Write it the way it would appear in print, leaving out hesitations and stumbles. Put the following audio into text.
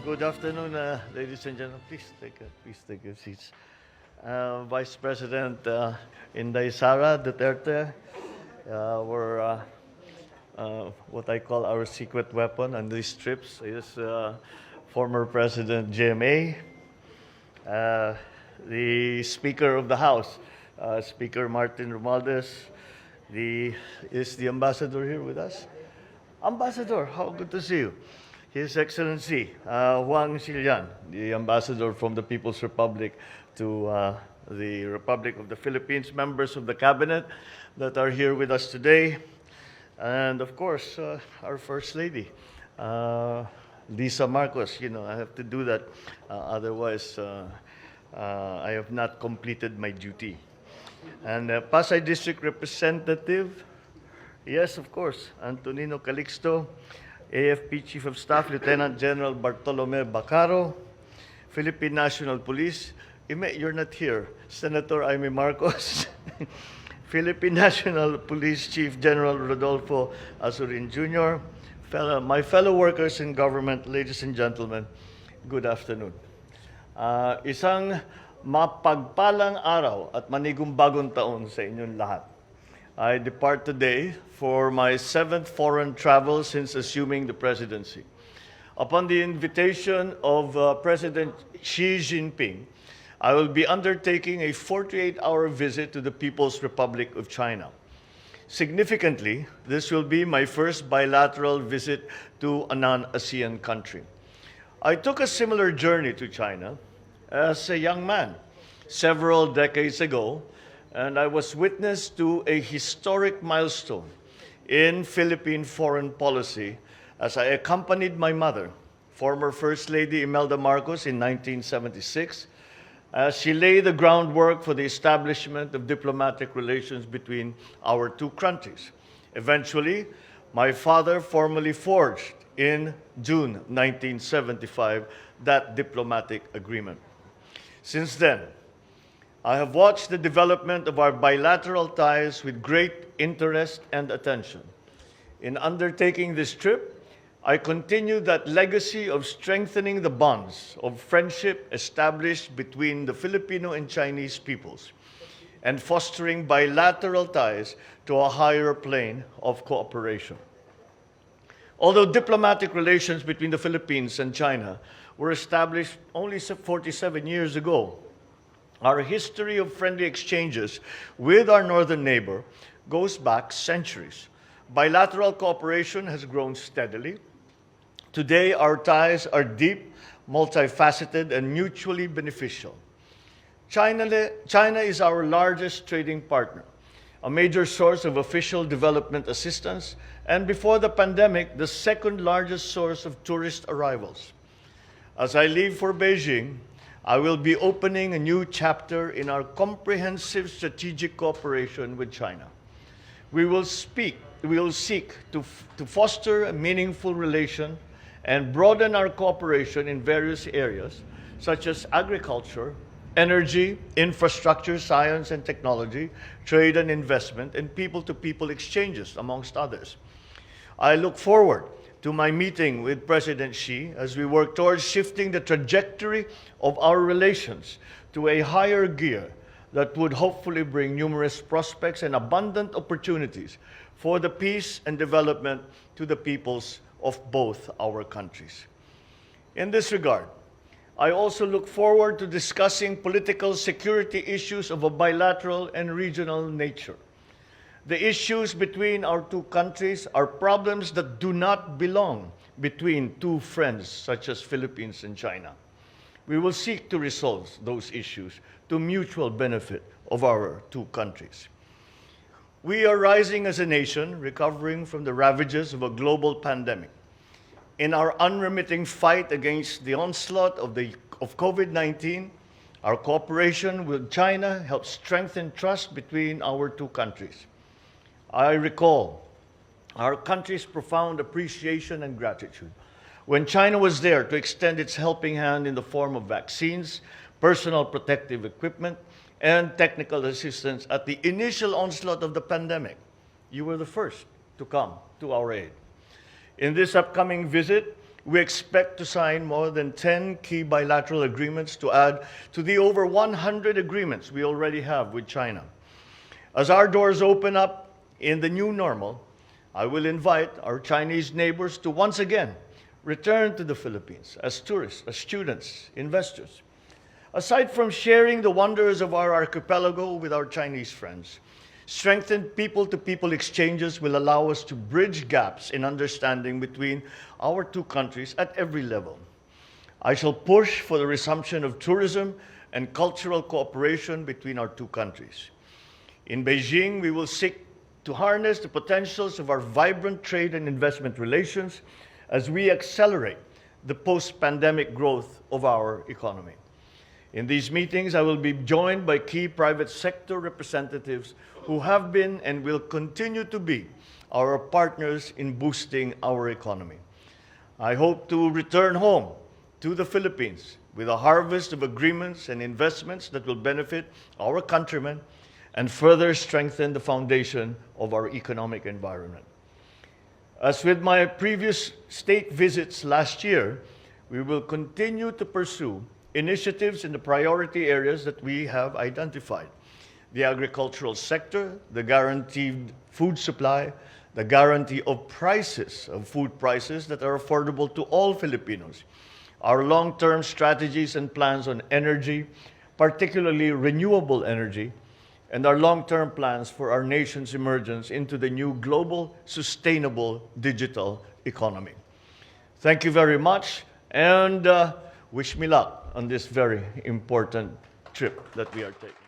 Good afternoon, ladies and gentlemen. Please take your seats. Vice President Inday Sara Duterte, were what I call our secret weapon on these trips is former President JMA, the Speaker of the House, Speaker Martin Romualdez. Is the ambassador here with us? Ambassador, how good to see you. His Excellency Huang Xilian, the ambassador from the People's Republic to the Republic of the Philippines, members of the cabinet that are here with us today, and of course, our First Lady, Lisa Marcos. You know, I have to do that, otherwise I have not completed my duty. And Pasay District Representative, yes, of course, Antonino Calixto, AFP Chief of Staff Lieutenant General Bartolome Bacaro, Philippine National Police, you're not here, Senator Amy Marcos, Philippine National Police Chief General Rodolfo Azurin Jr., my fellow workers in government, ladies and gentlemen, good afternoon. Isang mapagpalang araw at manigong bagong taon sa inyong lahat. I depart today for my 7th foreign travel since assuming the presidency. Upon the invitation of President Xi Jinping, I will be undertaking a 48-hour visit to the People's Republic of China. Significantly, this will be my first bilateral visit to a non-ASEAN country. I took a similar journey to China as a young man several decades ago, and I was witness to a historic milestone in Philippine foreign policy as I accompanied my mother, former First Lady Imelda Marcos, in 1976, as she laid the groundwork for the establishment of diplomatic relations between our two countries. Eventually, my father formally forged in June 1975 that diplomatic agreement. Since then, I have watched the development of our bilateral ties with great interest and attention. In undertaking this trip, I continue that legacy of strengthening the bonds of friendship established between the Filipino and Chinese peoples and fostering bilateral ties to a higher plane of cooperation. Although diplomatic relations between the Philippines and China were established only 47 years ago, our history of friendly exchanges with our northern neighbor goes back centuries. Bilateral cooperation has grown steadily. Today, our ties are deep, multifaceted, and mutually beneficial. China is our largest trading partner, a major source of official development assistance, and before the pandemic, the second largest source of tourist arrivals. As I leave for Beijing, I will be opening a new chapter in our comprehensive strategic cooperation with China. We will seek to foster a meaningful relation and broaden our cooperation in various areas, such as agriculture, energy, infrastructure, science and technology, trade and investment, and people-to-people exchanges, amongst others. I look forward to my meeting with President Xi as we work towards shifting the trajectory of our relations to a higher gear that would hopefully bring numerous prospects and abundant opportunities for the peace and development to the peoples of both our countries. In this regard, I also look forward to discussing political security issues of a bilateral and regional nature. The issues between our two countries are problems that do not belong between two friends such as Philippines and China. We will seek to resolve those issues to mutual benefit of our two countries. We are rising as a nation, recovering from the ravages of a global pandemic. In our unremitting fight against the onslaught of COVID-19, our cooperation with China helps strengthen trust between our two countries. I recall our country's profound appreciation and gratitude when China was there to extend its helping hand in the form of vaccines, personal protective equipment, and technical assistance at the initial onslaught of the pandemic. You were the first to come to our aid. In this upcoming visit, we expect to sign more than 10 key bilateral agreements to add to the over 100 agreements we already have with China. As our doors open up in the new normal, I will invite our Chinese neighbors to once again return to the Philippines as tourists, as students, investors. Aside from sharing the wonders of our archipelago with our Chinese friends, strengthened people-to-people exchanges will allow us to bridge gaps in understanding between our two countries at every level. I shall push for the resumption of tourism and cultural cooperation between our two countries. In Beijing, we will seek to harness the potentials of our vibrant trade and investment relations as we accelerate the post-pandemic growth of our economy. In these meetings, I will be joined by key private sector representatives who have been and will continue to be our partners in boosting our economy. I hope to return home to the Philippines with a harvest of agreements and investments that will benefit our countrymen and further strengthen the foundation of our economic environment. As with my previous state visits last year, we will continue to pursue initiatives in the priority areas that we have identified: the agricultural sector, the guaranteed food supply, the guarantee of prices, of food prices that are affordable to all Filipinos, our long-term strategies and plans on energy, particularly renewable energy, and our long-term plans for our nation's emergence into the new global, sustainable digital economy. Thank you very much, and wish me luck on this very important trip that we are taking.